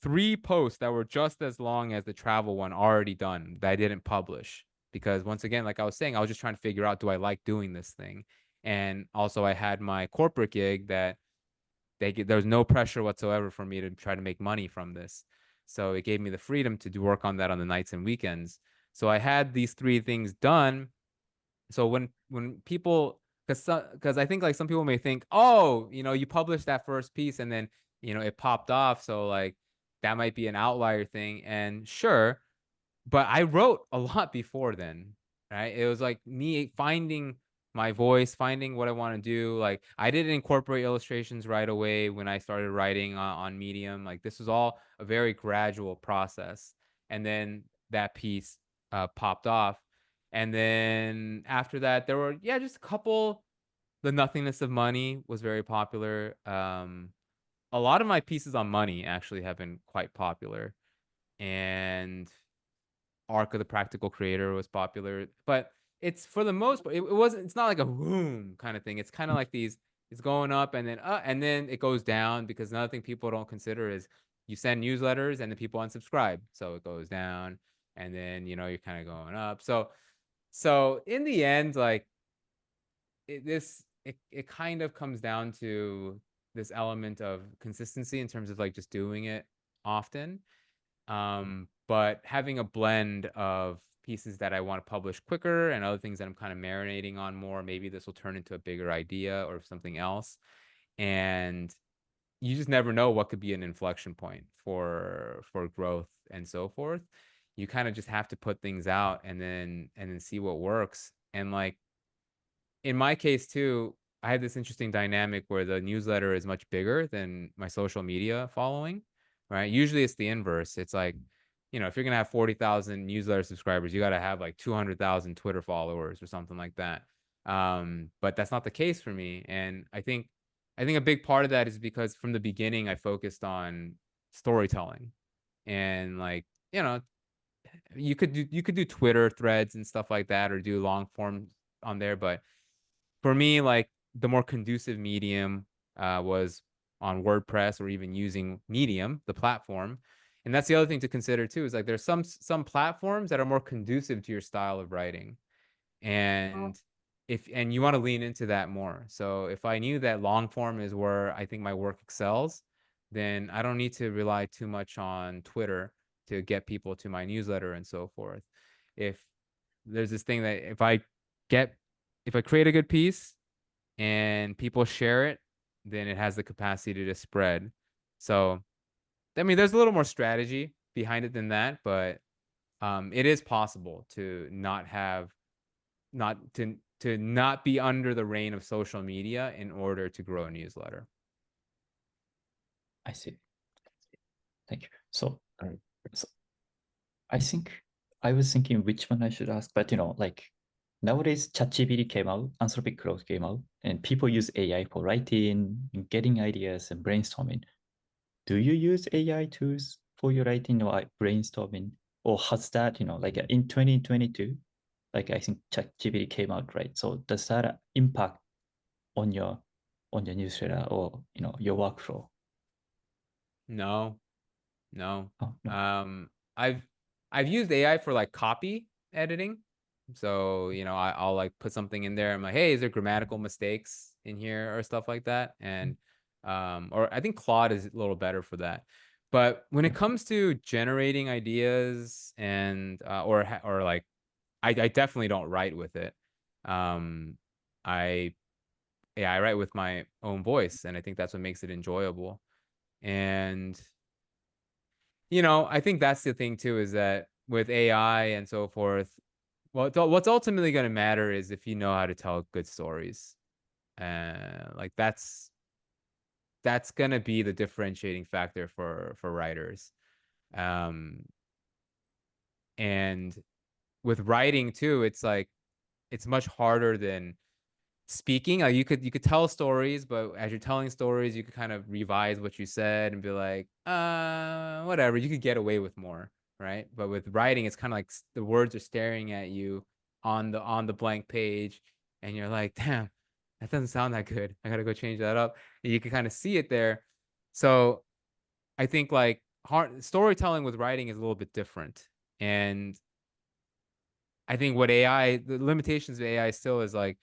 3 posts that were just as long as the travel one already done that I didn't publish, because once again, like I was saying, I was just trying to figure out, do I like doing this thing? And also I had my corporate gig that there was no pressure whatsoever for me to try to make money from this, so it gave me the freedom to do work on that on the nights and weekends. So I had these 3 things done. So when people, because I think like some people may think, oh, you published that first piece and then it popped off, so like that might be an outlier thing. And sure, but I wrote a lot before then, right? It was like me finding my voice, finding what I want to do. Like I didn't incorporate illustrations right away when I started writing on Medium. Like this was all a very gradual process. And then that piece popped off. And then after that, there were, yeah, just a couple. The Nothingness of Money was very popular. A lot of my pieces on money actually have been quite popular. And Arc of the Practical Creator was popular, but it's for the most part, it wasn't. It's not like a boom kind of thing. It's kind of like these. It's going up and then it goes down, because another thing people don't consider is you send newsletters and then people unsubscribe, so it goes down, and then you're kind of going up. So in the end, like it kind of comes down to this element of consistency in terms of like just doing it often, but having a blend of pieces that I want to publish quicker and other things that I'm kind of marinating on more. Maybe this will turn into a bigger idea or something else. And you just never know what could be an inflection point for growth and so forth. You kind of just have to put things out and then see what works. And like in my case too, I have this interesting dynamic where the newsletter is much bigger than my social media following, right? Usually it's the inverse. It's like, if you're gonna have 40,000 newsletter subscribers, you got to have like 200,000 Twitter followers or something like that. But that's not the case for me, and I think a big part of that is because from the beginning I focused on storytelling, and like you could do Twitter threads and stuff like that, or do long form on there, but for me, like the more conducive medium was on WordPress, or even using Medium, the platform. And that's the other thing to consider too, is like there's some platforms that are more conducive to your style of writing. And you want to lean into that more. So if I knew that long form is where I think my work excels, then I don't need to rely too much on Twitter to get people to my newsletter and so forth. If there's this thing that if I create a good piece and people share it, then it has the capacity to spread. So, I mean, there's a little more strategy behind it than that, but it is possible to not be under the reign of social media in order to grow a newsletter. I see. Thank you. So I think I was thinking which one I should ask, but like nowadays ChatGPT came out, Anthropic Claude came out, and people use AI for writing, getting ideas, and brainstorming. Do you use AI tools for your writing or brainstorming? Or has that, like in 2022, like I think ChatGPT came out, right? So does that impact on your newsletter or your workflow? No, no. Oh, no. I've used AI for like copy editing. So, I'll like put something in there. I'm like, hey, is there grammatical mistakes in here or stuff like that? And or I think Claude is a little better for that. But when it comes to generating ideas and or like I definitely don't write with it. I write with my own voice, and I think that's what makes it enjoyable. And I think that's the thing too, is that with AI and so forth, what's ultimately going to matter is if you know how to tell good stories. Like that's going to be the differentiating factor for writers. And with writing too, it's like it's much harder than speaking. Like you could tell stories, but as you're telling stories, you could kind of revise what you said and be like, whatever. You could get away with more, right? But with writing, it's kind of like the words are staring at you on the blank page, and you're like, damn, that doesn't sound that good. I gotta go change that up. And you can kind of see it there. So I think like storytelling with writing is a little bit different. And I think the limitations of AI still is like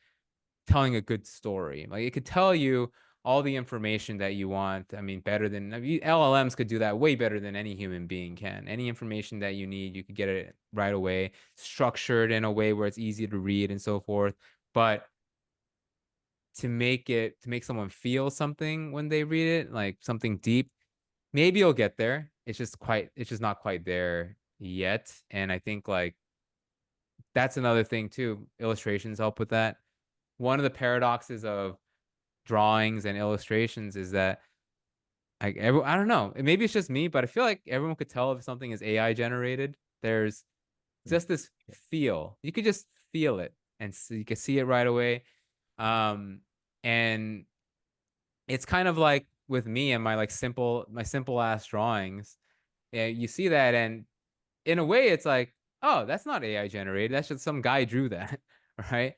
telling a good story. Like it could tell you all the information that you want. I mean, LLMs could do that way better than any human being can. Any information that you need, you could get it right away, structured in a way where it's easy to read and so forth. But to make someone feel something when they read it, like something deep, maybe you'll get there. It's just not quite there yet. And I think like that's another thing too. Illustrations help with that. One of the paradoxes of drawings and illustrations is that I don't know, maybe it's just me, but I feel like everyone could tell if something is AI generated. There's just this feel. You could just feel it, and so you can see it right away. And it's kind of like with me and my simple ass drawings. Yeah, you see that, and in a way, it's like, oh, that's not AI generated. That's just some guy drew that, right?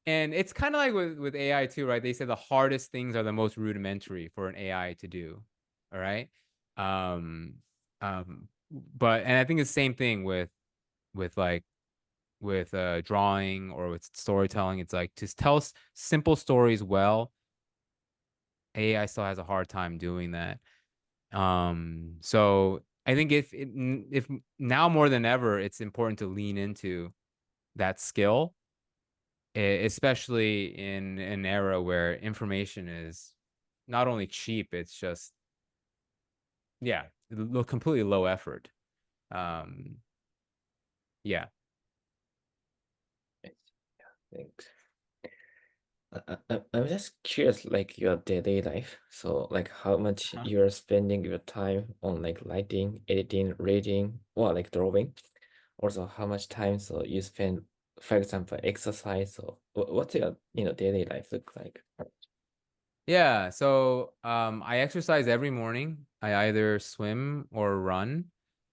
And it's kind of like with AI too, right? They say the hardest things are the most rudimentary for an AI to do. All right. Um, but I think it's the same thing with like with drawing or with storytelling. It's like to tell simple stories well, AI still has a hard time doing that. So I think if now more than ever, it's important to lean into that skill, especially in an era where information is not only cheap, it's just, yeah, completely low effort. Yeah. Thanks. I'm just curious, like your daily life. So, like, how much Uh-huh. you are spending your time on like writing, editing, reading, or like drawing. Also, how much time so you spend, for example, exercise. So, what's your daily life look like? Yeah. So I exercise every morning. I either swim or run,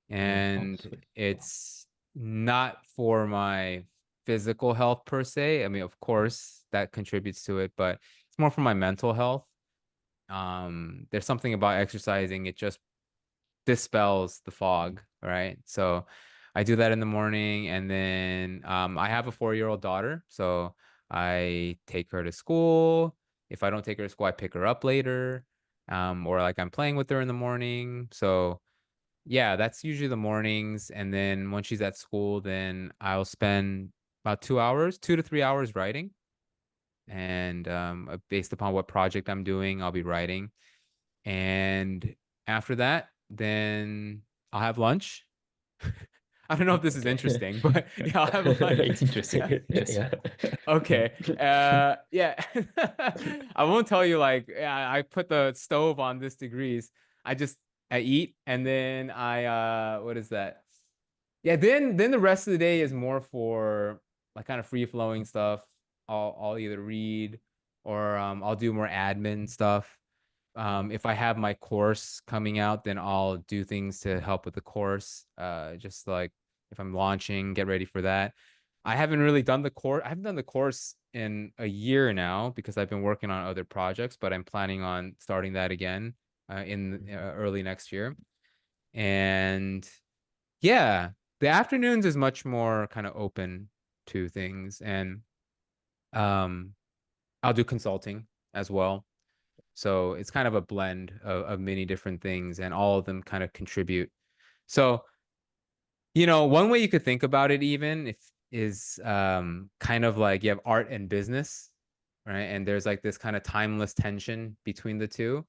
and sweet. it's not for my physical health per se. I mean, of course, that contributes to it, but it's more for my mental health. There's something about exercising, it just dispels the fog, right? So I do that in the morning, and then I have a 4-year-old daughter, so I take her to school. If I don't take her to school, I pick her up later, or like I'm playing with her in the morning. So yeah, that's usually the mornings, and then once she's at school, then I'll spend about 2 hours, 2 to 3 hours writing, and based upon what project I'm doing, I'll be writing. And after that, then I'll have lunch. I don't know if this is Okay. interesting, but yeah, I'll have lunch. It's interesting. Yes. Yeah. Okay. Yeah. I won't tell you like, yeah, I put the stove on this degrees. I eat, and then what is that? Yeah, then the rest of the day is more for like kind of free flowing stuff, I'll either read or I'll do more admin stuff. If I have my course coming out, then I'll do things to help with the course. Just like if I'm launching, get ready for that. I haven't really done the course. I haven't done the course in a year now because I've been working on other projects, but I'm planning on starting that again in early next year. And yeah, the afternoons is much more kind of open to things, and I'll do consulting as well. So it's kind of a blend of many different things, and all of them kind of contribute. So, one way you could think about it even is kind of like you have art and business, right? And there's like this kind of timeless tension between the two.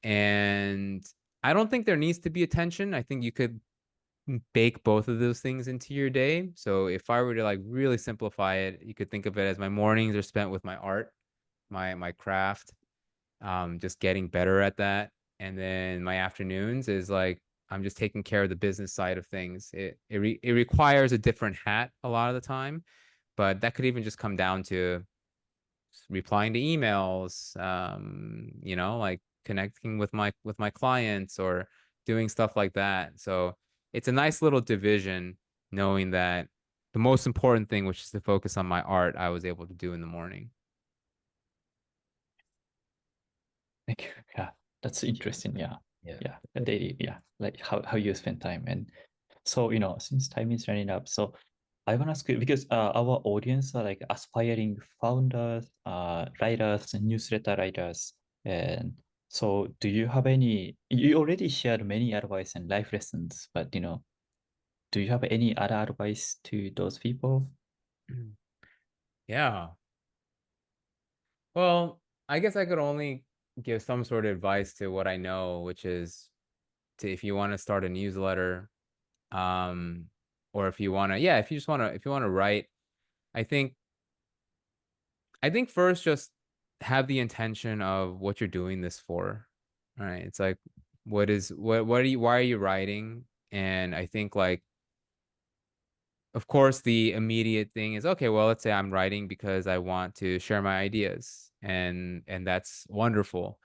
And I don't think there needs to be a tension. I think you could bake both of those things into your day. So if I were to like really simplify it, you could think of it as my mornings are spent with my art, my craft, just getting better at that. And then my afternoons is like I'm just taking care of the business side of things. It requires a different hat a lot of the time, but that could even just come down to replying to emails, like connecting with my clients or doing stuff like that. So it's a nice little division, knowing that the most important thing, which is to focus on my art, I was able to do in the morning. Thank you. Yeah, that's interesting. Yeah, Yeah. the daily, like how you spend time. And so, since time is running up, so I want to ask you, because our audience are like aspiring founders, writers, and newsletter writers. And so do you have you already shared many advice and life lessons, but do you have any other advice to those people? Yeah. Well, I guess I could only give some sort of advice to what I know, which is if you want to start a newsletter, or if you want to, if you want to write, I think first just have the intention of what you're doing this for. All right. It's like, what are you, why are you writing? And I think like, of course, the immediate thing is, okay, well, let's say I'm writing because I want to share my ideas, and that's wonderful.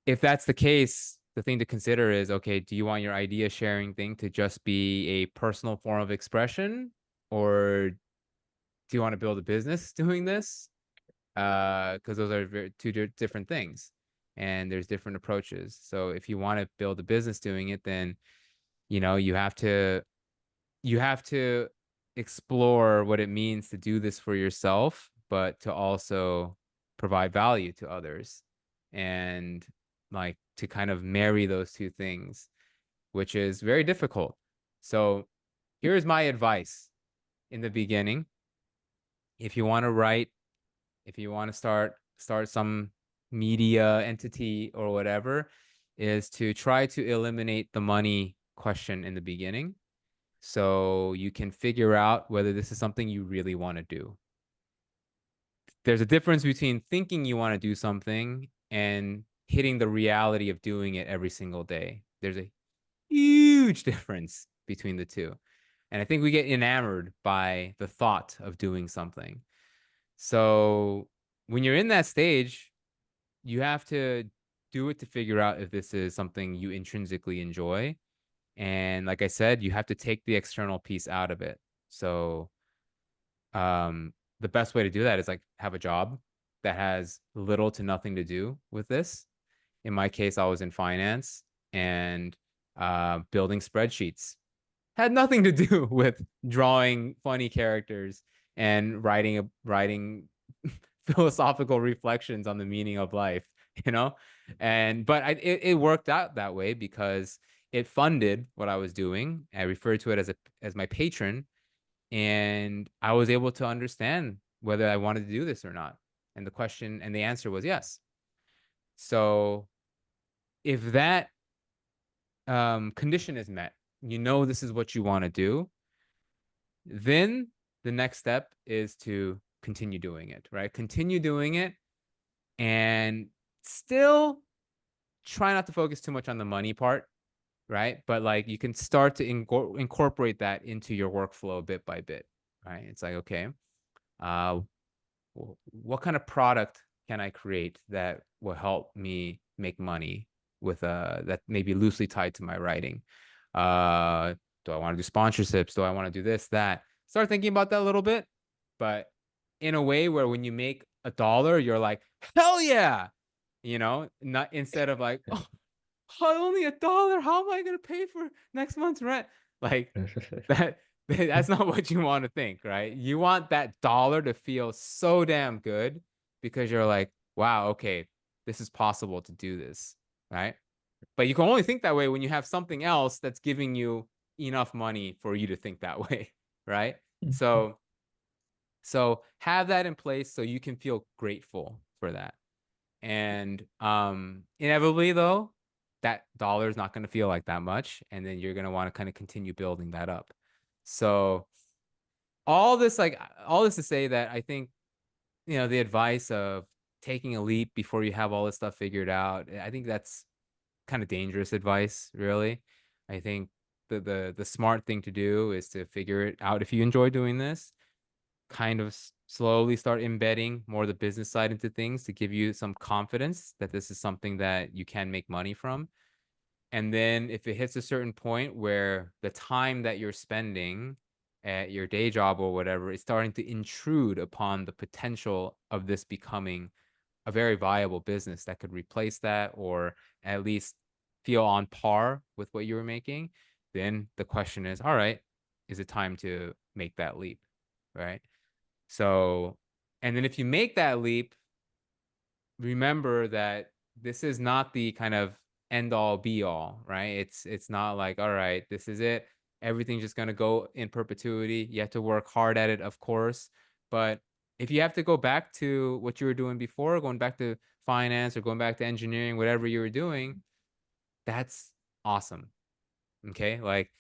If that's the case, the thing to consider is, okay, do you want your idea sharing thing to just be a personal form of expression, or do you want to build a business doing this? Because those are two different things, and there's different approaches. So if you want to build a business doing it, then you have to explore what it means to do this for yourself, but to also provide value to others, and like to kind of marry those two things, which is very difficult. So here's my advice in the beginning. If you want to write, if you want to start some media entity or whatever, is to try to eliminate the money question in the beginning, so you can figure out whether this is something you really want to do. There's a difference between thinking you want to do something and hitting the reality of doing it every single day. There's a huge difference between the two. And I think we get enamored by the thought of doing something. So when you're in that stage, you have to do it to figure out if this is something you intrinsically enjoy. And like I said, you have to take the external piece out of it. So the best way to do that is like have a job that has little to nothing to do with this. In my case, I was in finance, and building spreadsheets had nothing to do with drawing funny characters and writing philosophical reflections on the meaning of life, but it worked out that way because it funded what I was doing. I referred to it as my patron, and I was able to understand whether I wanted to do this or not. And the answer was yes. So if that condition is met, this is what you want to do, then the next step is to continue doing it, right? Continue doing it, and still try not to focus too much on the money part, right? But like you can start to incorporate that into your workflow bit by bit. right? It's like, okay, what kind of product can I create that will help me make money with that maybe loosely tied to my writing? Do I want to do sponsorships? Do I want to do this, that? Start thinking about that a little bit, but in a way where when you make $1, you're like, hell yeah, not instead of like, oh, only $1. How am I gonna pay for next month's rent? Like that. That's not what you want to think, right? You want that dollar to feel so damn good because you're like, wow, okay, this is possible to do this, right? But you can only think that way when you have something else that's giving you enough money for you to think that way, right? So have that in place so you can feel grateful for that. And inevitably though, that dollar is not going to feel like that much, and then you're going to want to kind of continue building that up. So all this to say that I think, the advice of taking a leap before you have all this stuff figured out, I think that's kind of dangerous advice, really. I think the smart thing to do is to figure it out if you enjoy doing this, kind of slowly start embedding more of the business side into things to give you some confidence that this is something that you can make money from. And then if it hits a certain point where the time that you're spending at your day job or whatever is starting to intrude upon the potential of this becoming a very viable business that could replace that or at least feel on par with what you were making, then the question is, all right, is it time to make that leap, right? So, and then if you make that leap, remember that this is not the kind of end all be all, right? It's not like, all right, this is it. Everything's just going to go in perpetuity. You have to work hard at it, of course. But if you have to go back to what you were doing before, going back to finance or going back to engineering, whatever you were doing, that's awesome. Okay? Like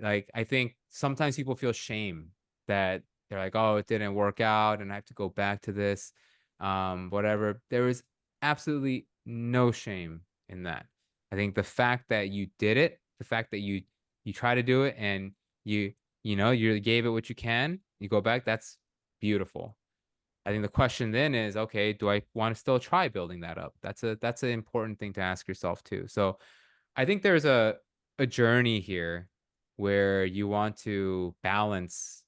I think sometimes people feel shame that they're like, oh, it didn't work out and I have to go back to this. Whatever. There is absolutely no shame in that. I think the fact that you did it, the fact that you try to do it and you gave it what you can, you go back, that's beautiful. I think the question then is, okay, do I want to still try building that up? That's an important thing to ask yourself too. So I think there's a journey here where you want to balance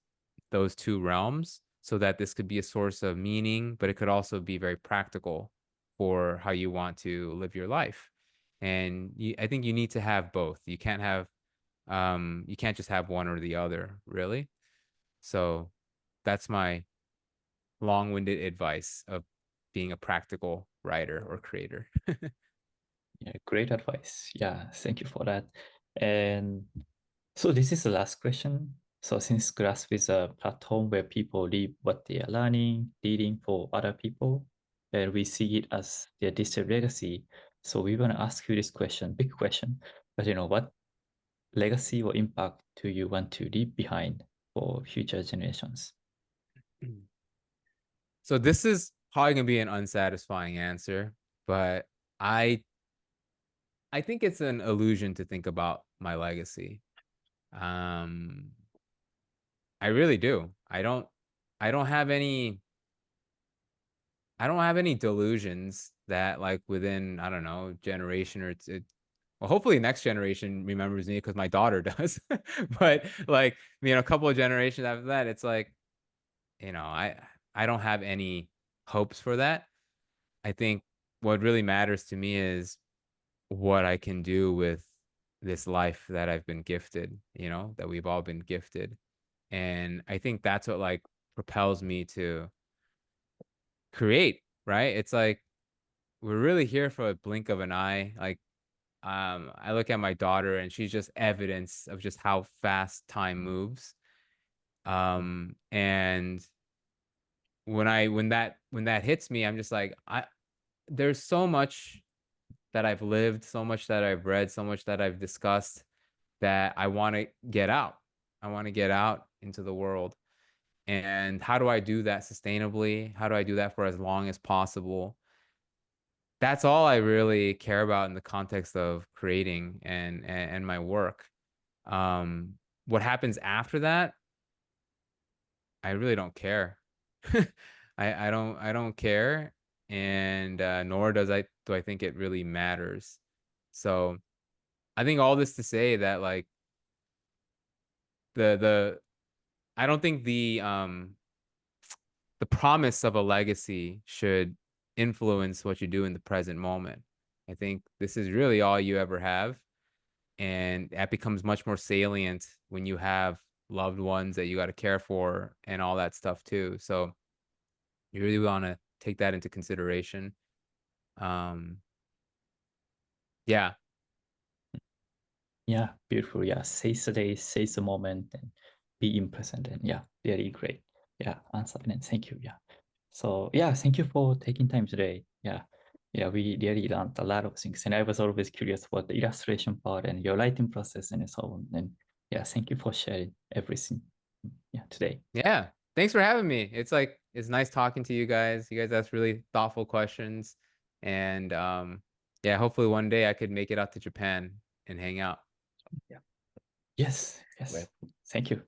those two realms so that this could be a source of meaning, but it could also be very practical for how you want to live your life. And I think you need to have both. You can't just have one or the other, really. So that's my long-winded advice of being a practical writer or creator. Yeah, great advice. Yeah, thank you for that. And so this is the last question. So since Glasp is a platform where people leave what they are learning, leading for other people, and we see it as their digital legacy. So we want to ask you this question, big question, but what legacy or impact do you want to leave behind for future generations? So this is probably gonna be an unsatisfying answer, but I think it's an illusion to think about my legacy. I really do. I don't have any delusions that like within, I don't know, generation or well, hopefully next generation remembers me because my daughter does. But like, a couple of generations after that, it's like, I don't have any hopes for that. I think what really matters to me is what I can do with this life that I've been gifted, that we've all been gifted. And I think that's what like propels me to create, right? It's like we're really here for a blink of an eye. Like I look at my daughter and she's just evidence of just how fast time moves. And when that hits me, I'm just like, there's so much that I've lived, so much that I've read, so much that I've discussed that I want to get out. I want to get out into the world. And how do I do that sustainably? How do I do that for as long as possible? That's all I really care about in the context of creating and my work. What happens after that? I really don't care. I don't care, and nor do I think it really matters. So I think all this to say that like the I don't think the promise of a legacy should influence what you do in the present moment. I think this is really all you ever have, and that becomes much more salient when you have loved ones that you got to care for and all that stuff too. So you really want to take that into consideration. Um, yeah, Yeah, beautiful. Yeah, seize the day, seize the moment, and be in present. And yeah, very great. Yeah, answer. And thank you. Yeah. So yeah, thank you for taking time today. Yeah. Yeah, we really learned a lot of things. And I was always curious about the illustration part and your writing process and so on. And yeah, thank you for sharing everything. Yeah, today. yeah. Thanks for having me. It's nice talking to you guys. You guys ask really thoughtful questions, and yeah, hopefully one day I could make it out to Japan and hang out. Yeah. Yes. Yes. Well, Thank you.